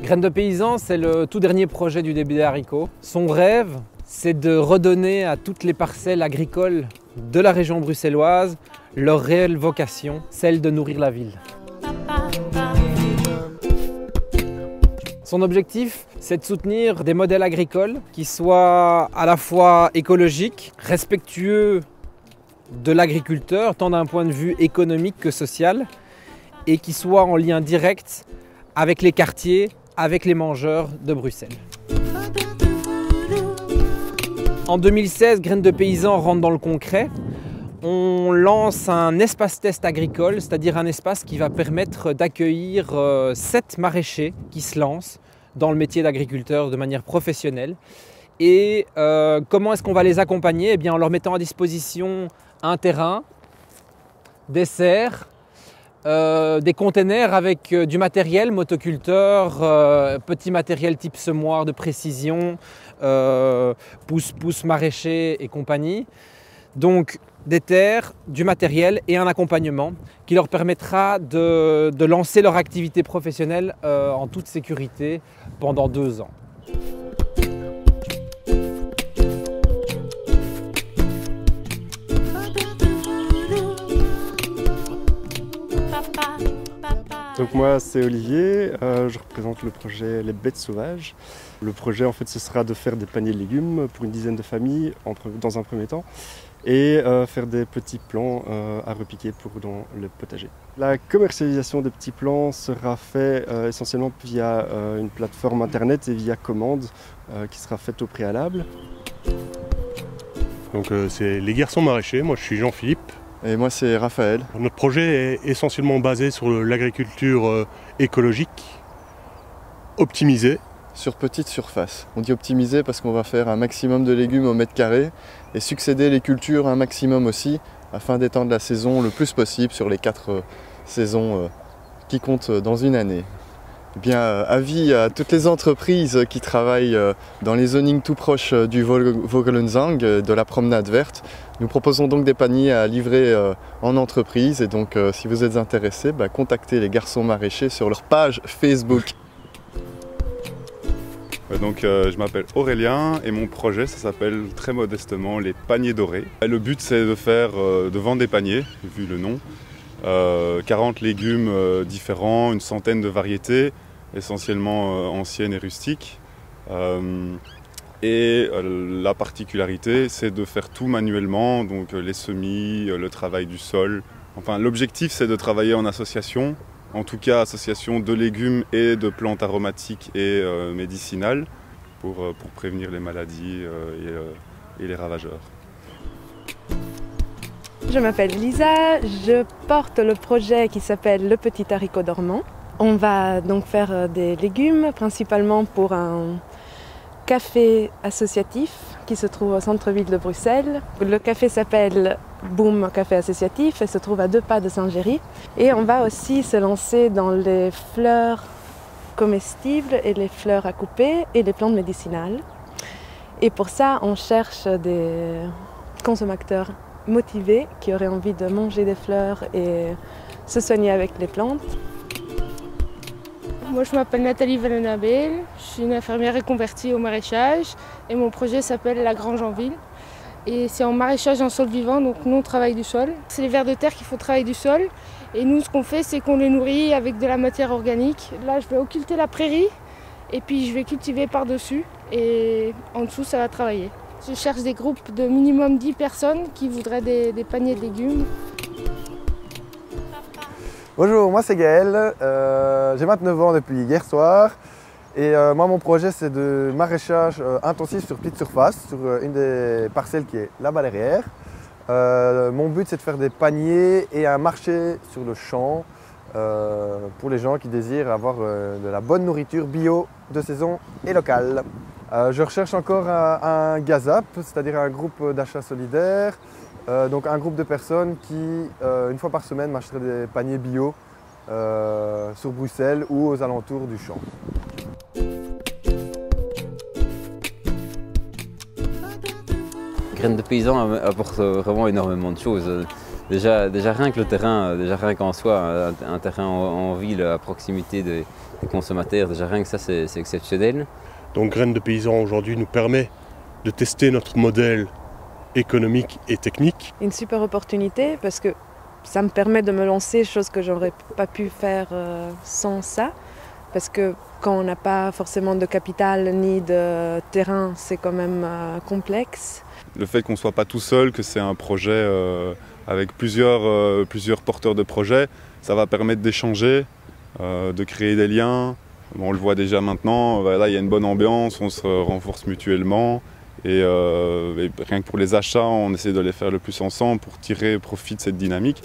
Graines de Paysan, c'est le tout dernier projet du début des haricots. Son rêve, c'est de redonner à toutes les parcelles agricoles de la région bruxelloise leur réelle vocation, celle de nourrir la ville. Son objectif, c'est de soutenir des modèles agricoles qui soient à la fois écologiques, respectueux de l'agriculteur, tant d'un point de vue économique que social, et qui soient en lien direct avec les quartiers, avec les mangeurs de Bruxelles. En 2016, Graines de Paysan rentre dans le concret. On lance un espace test agricole, c'est-à-dire un espace qui va permettre d'accueillir 7 maraîchers qui se lancent dans le métier d'agriculteur de manière professionnelle. Et comment est-ce qu'on va les accompagner? Eh bien, en leur mettant à disposition un terrain, des serres, des containers avec du matériel, motoculteur, petit matériel type semoir de précision, pousse-pousse maraîcher et compagnie. Donc des terres, du matériel et un accompagnement qui leur permettra de lancer leur activité professionnelle en toute sécurité pendant 2 ans. Donc moi c'est Olivier, je représente le projet Les Bêtes Sauvages. Le projet en fait ce sera de faire des paniers de légumes pour une dizaine de familles dans un premier temps et faire des petits plants à repiquer dans le potager. La commercialisation des petits plants sera faite essentiellement via une plateforme internet et via commande qui sera faite au préalable. Donc c'est les garçons maraîchers, moi je suis Jean-Philippe. Et moi c'est Raphaël. Notre projet est essentiellement basé sur l'agriculture écologique, optimisée. Sur petite surface. On dit optimiser parce qu'on va faire un maximum de légumes au mètre carré et succéder les cultures un maximum aussi afin d'étendre la saison le plus possible sur les 4 saisons qui comptent dans une année. Eh bien, avis à toutes les entreprises qui travaillent dans les zonings tout proches du Vogelenzang, de la promenade verte. Nous proposons donc des paniers à livrer en entreprise et donc si vous êtes intéressés, contactez les garçons maraîchers sur leur page Facebook. Donc je m'appelle Aurélien et mon projet ça s'appelle très modestement les paniers dorés. Le but c'est de vendre des paniers, vu le nom. 40 légumes différents, une centaine de variétés, essentiellement anciennes et rustiques. La particularité, c'est de faire tout manuellement, donc les semis, le travail du sol. Enfin, l'objectif, c'est de travailler en association, en tout cas association de légumes et de plantes aromatiques et médicinales, pour prévenir les maladies et les ravageurs. Je m'appelle Lisa, je porte le projet qui s'appelle Le Petit Haricot Dormant. On va donc faire des légumes, principalement pour un café associatif qui se trouve au centre-ville de Bruxelles. Le café s'appelle Boom Café Associatif et se trouve à 2 pas de Saint-Géry. Et on va aussi se lancer dans les fleurs comestibles et les fleurs à couper et les plantes médicinales. Et pour ça, on cherche des consommateurs motivés qui auraient envie de manger des fleurs et se soigner avec les plantes. Moi je m'appelle Nathalie Vallenabel, je suis une infirmière reconvertie au maraîchage et mon projet s'appelle La Grange en ville. Et c'est en maraîchage en sol vivant, donc nous on travaille du sol. C'est les vers de terre qu'il faut travailler du sol et nous ce qu'on fait c'est qu'on les nourrit avec de la matière organique. Là je vais occulter la prairie et puis je vais cultiver par-dessus et en dessous ça va travailler. Je cherche des groupes de minimum 10 personnes qui voudraient des paniers de légumes. Bonjour, moi c'est Gaël, j'ai 29 ans depuis hier soir et moi mon projet c'est de maraîchage intensif sur petite surface, sur une des parcelles qui est là-bas derrière. Mon but c'est de faire des paniers et un marché sur le champ pour les gens qui désirent avoir de la bonne nourriture bio de saison et locale. Je recherche encore un GAZAP, c'est-à-dire un groupe d'achat solidaire. Donc un groupe de personnes qui, une fois par semaine, m'achèteraient des paniers bio sur Bruxelles ou aux alentours du champ. Graines de Paysan apporte vraiment énormément de choses. Déjà rien que le terrain, déjà rien qu'en soi, un terrain en ville à proximité des consommateurs, déjà rien que ça c'est exceptionnel. Donc Graines de Paysans aujourd'hui nous permet de tester notre modèle économique et technique. Une super opportunité parce que ça me permet de me lancer, chose que j'aurais pas pu faire sans ça. Parce que quand on n'a pas forcément de capital ni de terrain, c'est quand même complexe. Le fait qu'on ne soit pas tout seul, que c'est un projet avec plusieurs porteurs de projets, ça va permettre d'échanger, de créer des liens. On le voit déjà maintenant, là il y a une bonne ambiance, on se renforce mutuellement. Et rien que pour les achats, on essaie de les faire le plus ensemble pour tirer profit de cette dynamique.